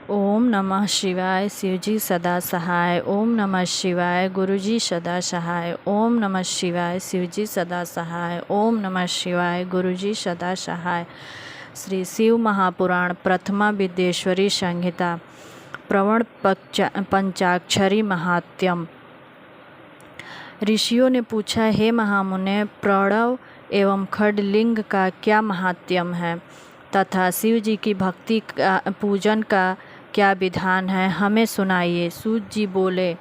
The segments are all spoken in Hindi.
ओम नमः शिवाय शिवजी सदा सहाय। ओम नमः शिवाय गुरुजी सदा सहाय। ओम नमः शिवाय शिवजी सदा सहाय। ओम नमः शिवाय गुरुजी सदा सहाय। श्री शिव महापुराण प्रथमा विद्येश्वरी संहिता प्रवण पंचाक्षरी महात्म्यम। ऋषियों ने पूछा, हे महामुने, प्रणव एवं खड्गलिंग का क्या महात्म्य है तथा शिव जी की भक्ति का पूजन का क्या विधान है, हमें सुनाइए। सूत जी बोले,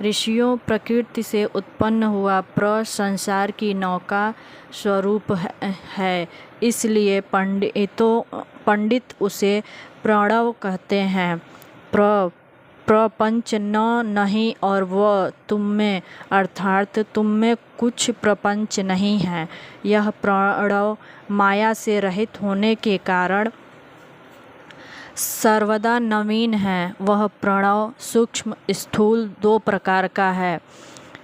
ऋषियों, प्रकृति से उत्पन्न हुआ संसार की नौका स्वरूप है, इसलिए पंडित उसे प्रणव कहते हैं। प्रपंच नहीं और वह तुम में, अर्थात तुम में कुछ प्रपंच नहीं है। यह प्रणव माया से रहित होने के कारण सर्वदा नवीन है। वह प्रणव सूक्ष्म स्थूल दो प्रकार का है।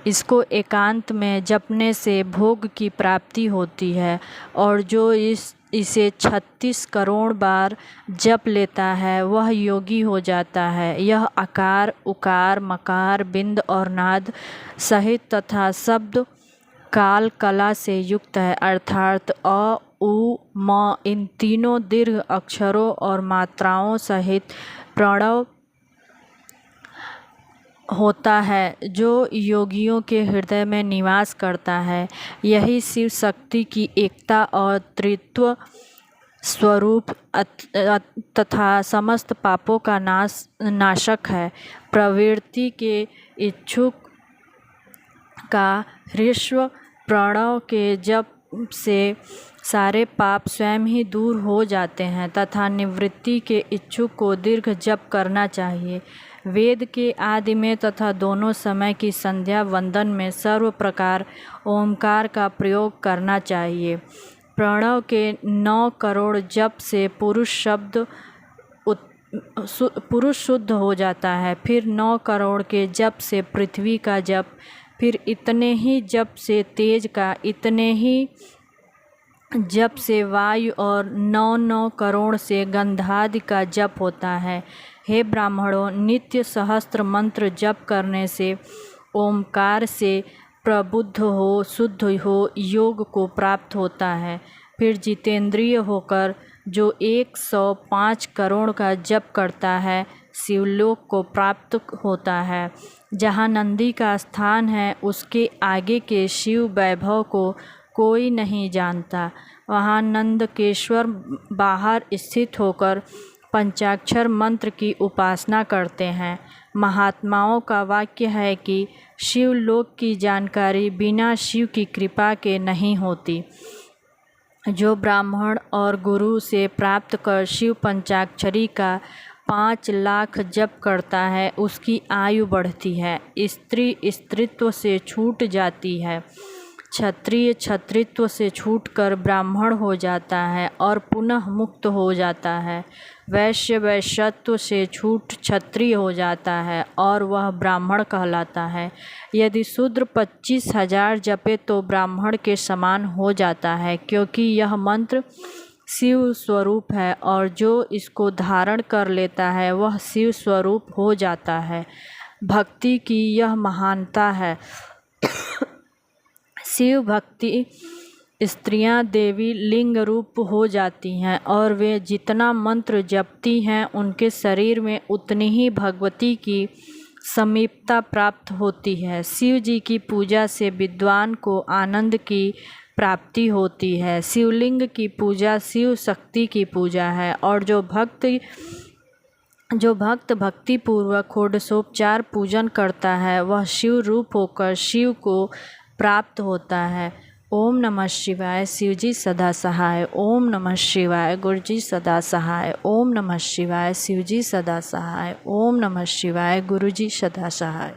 इसको एकांत में जपने से भोग की प्राप्ति होती है और जो इसे 36 करोड़ बार जप लेता है वह योगी हो जाता है। यह आकार, उकार, मकार, बिंद और नाद सहित तथा शब्द काल कला से युक्त है, अर्थात अ, उ, म इन तीनों दीर्घ अक्षरों और मात्राओं सहित प्रणव होता है, जो योगियों के हृदय में निवास करता है। यही शिव शक्ति की एकता और त्रित्व स्वरूप तथा समस्त पापों का नाशक है। प्रवृत्ति के इच्छुक का हृष्व प्रणव के जप से सारे पाप स्वयं ही दूर हो जाते हैं तथा निवृत्ति के इच्छुक को दीर्घ जप करना चाहिए। वेद के आदि में तथा दोनों समय की संध्या वंदन में सर्व प्रकार ओंकार का प्रयोग करना चाहिए। प्रणव के 9 करोड़ जप से पुरुष शुद्ध हो जाता है। फिर 9 करोड़ के जप से पृथ्वी का जप, फिर इतने ही जप से तेज का, इतने ही जप से वायु और 9 करोड़ से गंधादि का जप होता है। हे ब्राह्मणों, नित्य सहस्त्र मंत्र जप करने से ओमकार से प्रबुद्ध हो, शुद्ध हो, योग को प्राप्त होता है। फिर जितेंद्रिय होकर जो 105 करोड़ का जप करता है शिवलोक को प्राप्त होता है। जहाँ नंदी का स्थान है उसके आगे के शिव वैभव को कोई नहीं जानता। वहाँ नंदकेश्वर बाहर स्थित होकर पंचाक्षर मंत्र की उपासना करते हैं। महात्माओं का वाक्य है कि शिवलोक की जानकारी बिना शिव की कृपा के नहीं होती। जो ब्राह्मण और गुरु से प्राप्त कर शिव पंचाक्षरी का 5 लाख जप करता है उसकी आयु बढ़ती है, स्त्री स्त्रीत्व से छूट जाती है, क्षत्रिय क्षत्रित्व से छूटकर ब्राह्मण हो जाता है और पुनः मुक्त हो जाता है, वैश्य वैश्यत्व से छूट क्षत्रिय हो जाता है और वह ब्राह्मण कहलाता है। यदि शूद्र 25,000 जपे तो ब्राह्मण के समान हो जाता है, क्योंकि यह मंत्र शिव स्वरूप है और जो इसको धारण कर लेता है वह शिव स्वरूप हो जाता है। भक्ति की यह महानता है। शिव भक्ति स्त्रियां देवी लिंग रूप हो जाती हैं और वे जितना मंत्र जपती हैं उनके शरीर में उतनी ही भगवती की समीपता प्राप्त होती है। शिव जी की पूजा से विद्वान को आनंद की प्राप्ति होती है। शिवलिंग की पूजा शिव शक्ति की पूजा है और जो भक्त भक्ति पूर्वक षोडशोपचार पूजन करता है वह शिव रूप होकर शिव को प्राप्त होता है। ओम नमः शिवाय शिवजी सदा सहाय। ओम नमः शिवाय गुरुजी सदा सहाय। ओम नमः शिवाय शिवजी सदा सहाय। ओम नमः शिवाय गुरुजी सदा सहाय।